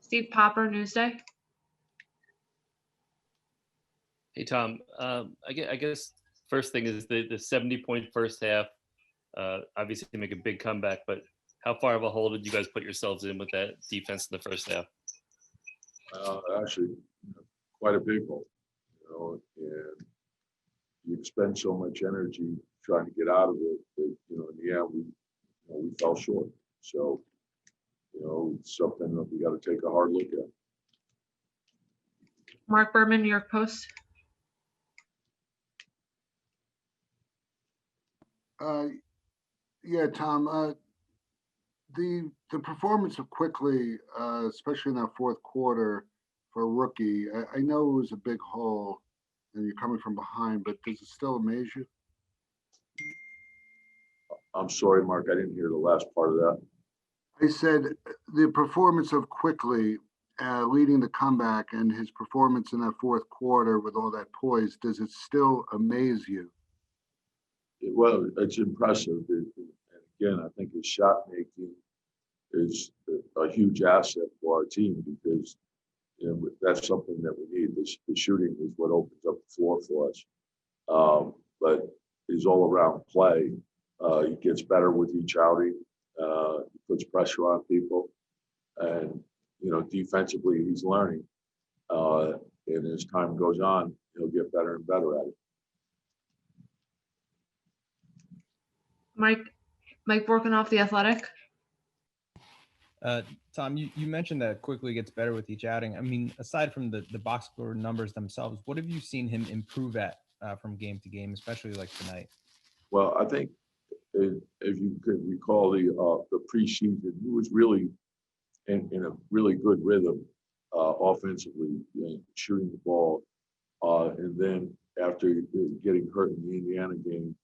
Steve Popper, Newsday. Hey, Tom. I guess first thing is the 70-point first half. Obviously, make a big comeback, but how far of a hole did you guys put yourselves in with that defense in the first half? Actually, quite a big hole, and you expend so much energy trying to get out of it that, in the end, we fell short. So, it's something that we got to take a hard look at. Mark Berman, New York Post. Yeah, Tom. The performance of Quickly, especially in that fourth quarter for a rookie, I know it was a big hole, and you're coming from behind, but does it still amaze you? I'm sorry, Mark, I didn't hear the last part of that. I said the performance of Quickly leading the comeback and his performance in that fourth quarter with all that poise, does it still amaze you? Well, it's impressive. And again, I think his shot making is a huge asset for our team because that's something that we need. The shooting is what opens up the floor for us. But his all-around play, he gets better with each outing. He puts pressure on people, and defensively he's learning. And as time goes on, he'll get better and better at it. Mike Borkenoff, The Athletic. Tom, you mentioned that Quickly gets better with each outing. I mean, aside from the box score numbers themselves, what have you seen him improve at from game to game, especially like tonight? Well, I think if you could recall the preseason, he was really in a really good rhythm offensively, shooting the ball. And then after getting hurt in the Indiana game,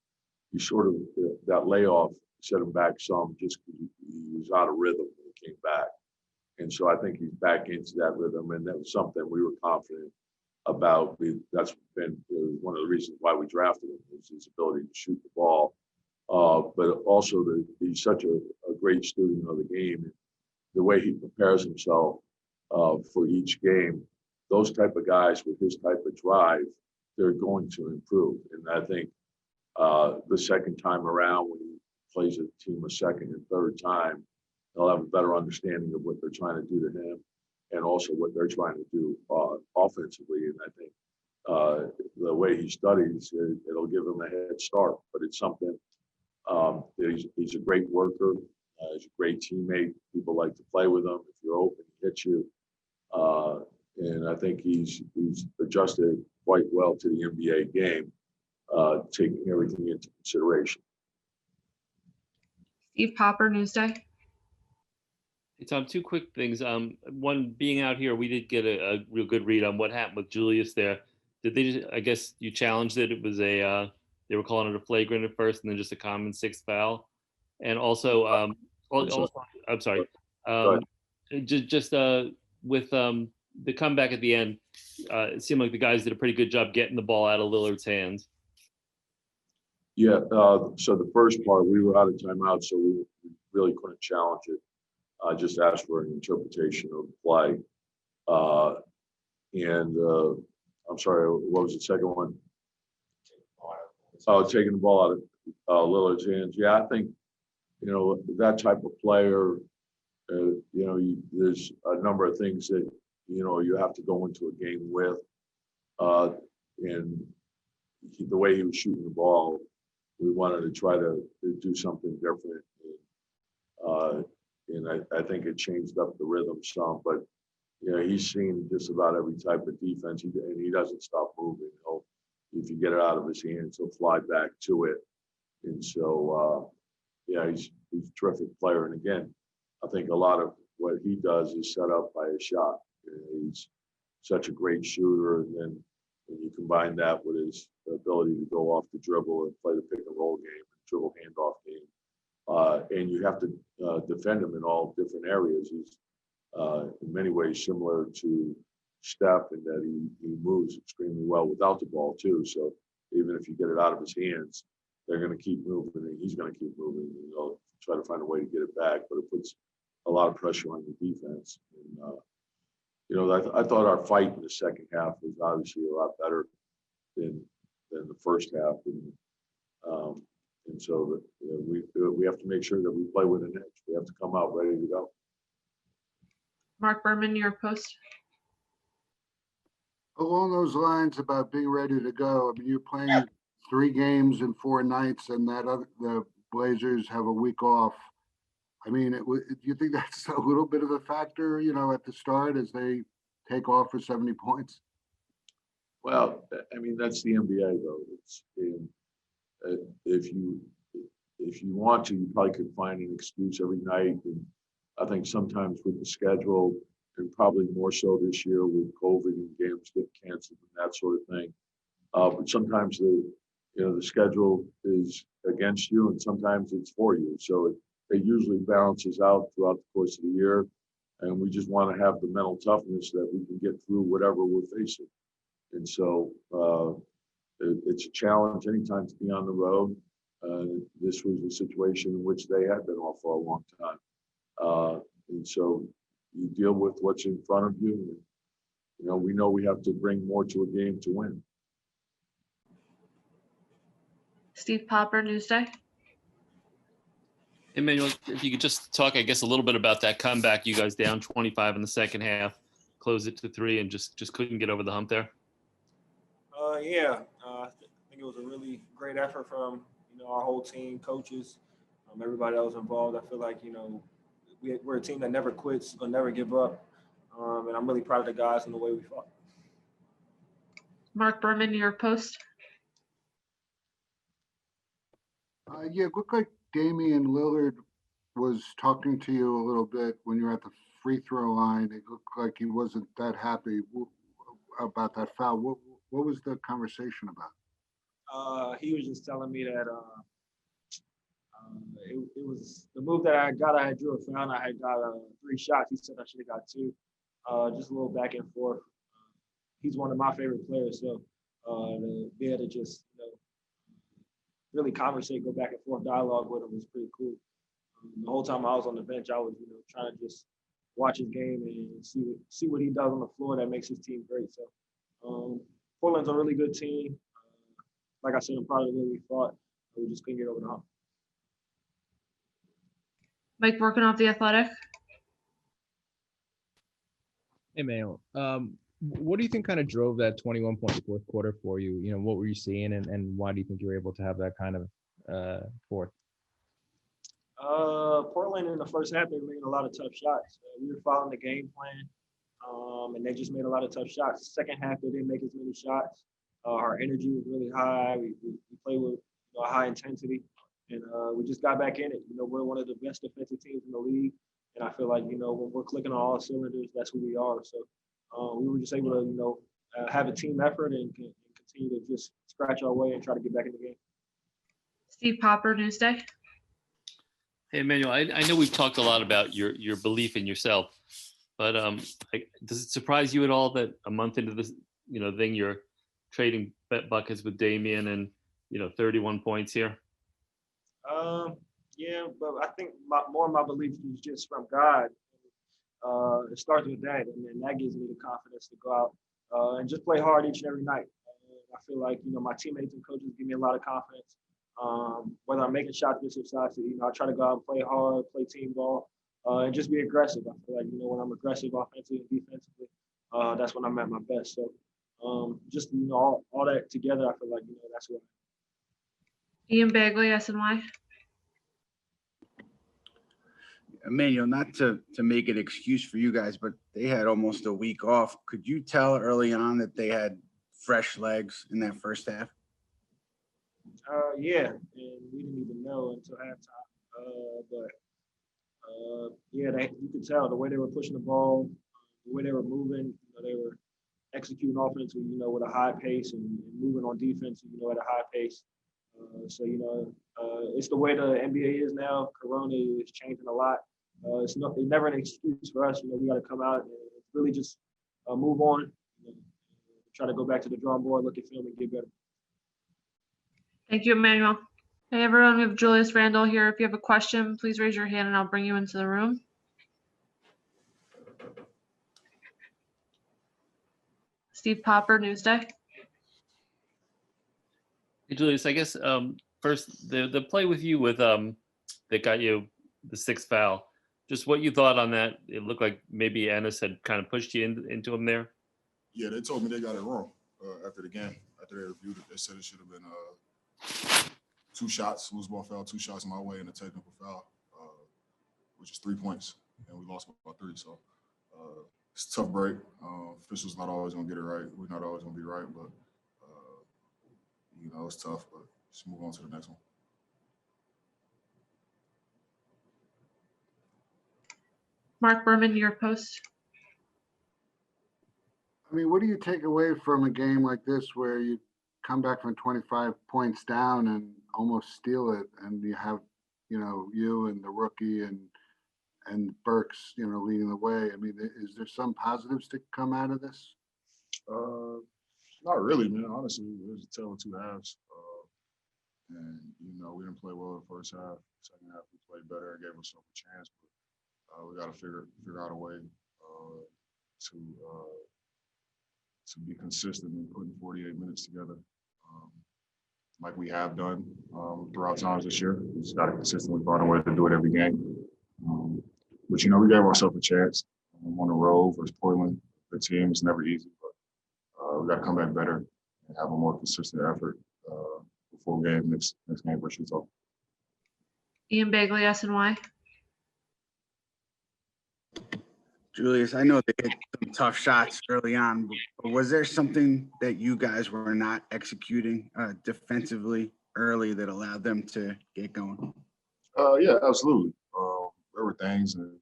he sort of, that layoff set him back some just because he was out of rhythm when he came back. And so I think he's back into that rhythm, and that was something we were confident about. That's been one of the reasons why we drafted him, is his ability to shoot the ball. But also he's such a great student of the game. The way he prepares himself for each game, those type of guys with his type of drive, they're going to improve. And I think the second time around, when he plays a team a second and third time, they'll have a better understanding of what they're trying to do to him and also what they're trying to do offensively. And I think the way he studies, it'll give him a head start. But it's something that he's a great worker. He's a great teammate. People like to play with him. If you're open, he hits you. And I think he's adjusted quite well to the NBA game, taking everything into consideration. Steve Popper, Newsday. Hey, Tom, two quick things. One, being out here, we did get a real good read on what happened with Julius there. Did they just, I guess you challenged it. It was they were calling it a flagrant at first and then just a common sixth foul. And also, I'm sorry. Just with the comeback at the end, it seemed like the guys did a pretty good job getting the ball out of Lillard's hands. Yeah, so the first part, we were out of timeout, so we really couldn't challenge it. I just asked for an interpretation of the play. I'm sorry, what was the second one? Taking the ball out of Lillard's hands. Yeah, I think, that type of player, there's a number of things that, you have to go into a game with. And the way he was shooting the ball, we wanted to try to do something different. And I think it changed up the rhythm some, but he's seen just about every type of defense, and he doesn't stop moving. If you get it out of his hands, he'll fly back to it. And so, he's a terrific player. And again, I think a lot of what he does is set up by his shot. He's such a great shooter, and then when you combine that with his ability to go off the dribble and play the pick and roll game, dribble handoff game, and you have to defend him in all different areas. He's in many ways similar to Steph in that he moves extremely well without the ball too. So even if you get it out of his hands, they're going to keep moving, and he's going to keep moving. Try to find a way to get it back, but it puts a lot of pressure on the defense. And I thought our fight in the second half was obviously a lot better than the first half, and so we have to make sure that we play with an edge. We have to come out ready to go. Mark Berman, New York Post. Along those lines about being ready to go, I mean, you're playing 3 games in 4 nights, and the Blazers have a week off. I mean, do you think that's a little bit of a factor, at the start as they take off for 70 points? Well, I mean, that's the NBA though. If you want to, you probably could find an excuse every night. And I think sometimes with the schedule, and probably more so this year with COVID and games get canceled and that sort of thing. But sometimes the schedule is against you, and sometimes it's for you. So it usually balances out throughout the course of the year. And we just want to have the mental toughness that we can get through whatever we're facing. And so it's a challenge anytime to be on the road. This was a situation in which they had been off for a long time. And so you deal with what's in front of you. And, we know we have to bring more to a game to win. Steve Popper, Newsday. Emmanuel, if you could just talk, I guess, a little bit about that comeback. You guys down 25 in the second half, closed it to 3, and just couldn't get over the hump there. Yeah, I think it was a really great effort from our whole team, coaches, everybody that was involved. I feel like we're a team that never quits, will never give up, and I'm really proud of the guys and the way we fought. Mark Berman, New York Post. Yeah, it looked like Damian Lillard was talking to you a little bit when you were at the free throw line. It looked like he wasn't that happy about that foul. What was the conversation about? He was just telling me that it was the move that I got. I had drew a foul. I had got 3 shots. He said I should have got 2. Just a little back and forth. He's one of my favorite players, so to be able to just really conversate, go back and forth dialogue with him was pretty cool. The whole time I was on the bench, I was trying to just watch his game and see what he does on the floor that makes his team great. So Portland's a really good team. Like I said, I'm proud of the way we fought. We just couldn't get over the hump. Mike Vorkunov, The Athletic. Hey, Manuel. What do you think kind of drove that 21-point fourth quarter for you? What were you seeing, and why do you think you were able to have that kind of fourth? Portland in the first half, they were making a lot of tough shots. We were following the game plan, and they just made a lot of tough shots. Second half, they didn't make as many shots. Our energy was really high. We played with a high intensity, and we just got back in it. We're one of the best defensive teams in the league, and I feel like when we're clicking on all cylinders, that's who we are. So we were just able to have a team effort and continue to just scratch our way and try to get back in the game. Steve Popper, Newsday. Hey, Emmanuel, I know we've talked a lot about your belief in yourself, but does it surprise you at all that a month into this thing you're trading buckets with Damian and 31 points here? Yeah, but I think more of my belief is just from God. It starts with that, and then that gives me the confidence to go out and just play hard each and every night. I feel like my teammates and coaches give me a lot of confidence. Whether I'm making shots or shots, I try to go out and play hard, play team ball, and just be aggressive. I feel like when I'm aggressive offensively and defensively, that's when I'm at my best. So just all that together, I feel like that's what. Ian Bagley, SNY. Emmanuel, not to make an excuse for you guys, but they had almost a week off. Could you tell early on that they had fresh legs in that first half? Yeah, and we didn't even know until halftime. But yeah, you could tell the way they were pushing the ball, the way they were moving. They were executing offensively, with a high pace and moving on defense, at a high pace. So it's the way the NBA is now. Corona is changing a lot. It's never an excuse for us. We got to come out and really just move on. Try to go back to the drawing board, look at film, and get better. Thank you, Emmanuel. Hey, everyone, we have Julius Randle here. If you have a question, please raise your hand and I'll bring you into the room. Steve Popper, Newsday. Hey, Julius, I guess first the play with you with that got you the 6th foul. Just what you thought on that. It looked like maybe Ennis had kind of pushed you into him there. Yeah, they told me they got it wrong after the game. After they reviewed it, they said it should have been 2 shots, loose ball foul, 2 shots my way, and a technical foul, which is 3 points, and we lost by 3. So it's a tough break. Officials not always gonna get it right. We're not always gonna be right, but you know it's tough. But just move on to the next one. Mark Berman, your post. I mean, what do you take away from a game like this where you come back from 25 points down and almost steal it, and you have, you know, you and the rookie and Burks, you know, leading the way? I mean, is there some positives to come out of this? Not really, man. Honestly, it was a tale of 2 halves. And, you know, we didn't play well the first half. Second half, we played better and gave ourselves a chance. But we got to figure out a way to be consistent in putting 48 minutes together, like we have done throughout times this year. We just got to consistently find a way to do it every game. But, you know, we gave ourselves a chance on the road versus Portland. The team is never easy, but we got to come back better and have a more consistent effort before game next game versus Utah. Ian Bagley, SNY. Julius, I know they hit some tough shots early on, but was there something that you guys were not executing defensively early that allowed them to get going? Yeah, absolutely. There were things, and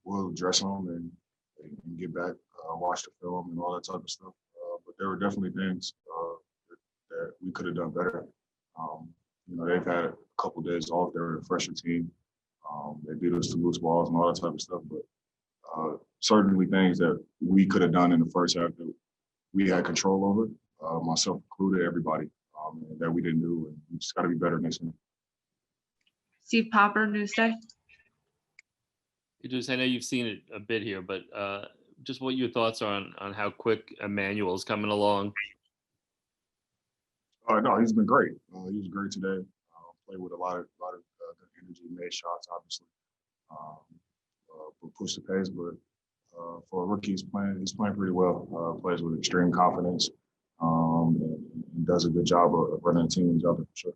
we'll address them and get back, watch the film and all that type of stuff. But there were definitely things that we could have done better. You know, they've had a couple of days off. They're a fresher team. They beat us to loose balls and all that type of stuff. But certainly things that we could have done in the first half that we had control over, myself included, everybody, that we didn't do. And we just got to be better next game. Steve Popper, Newsday. I know you've seen it a bit here, but just what your thoughts are on how quick Emmanuel's coming along. No, he's been great. He was great today. Played with a lot of good energy, made shots, obviously. Pushed the pace, but for a rookie, he's playing pretty well. Plays with extreme confidence, and does a good job of running the team. For sure.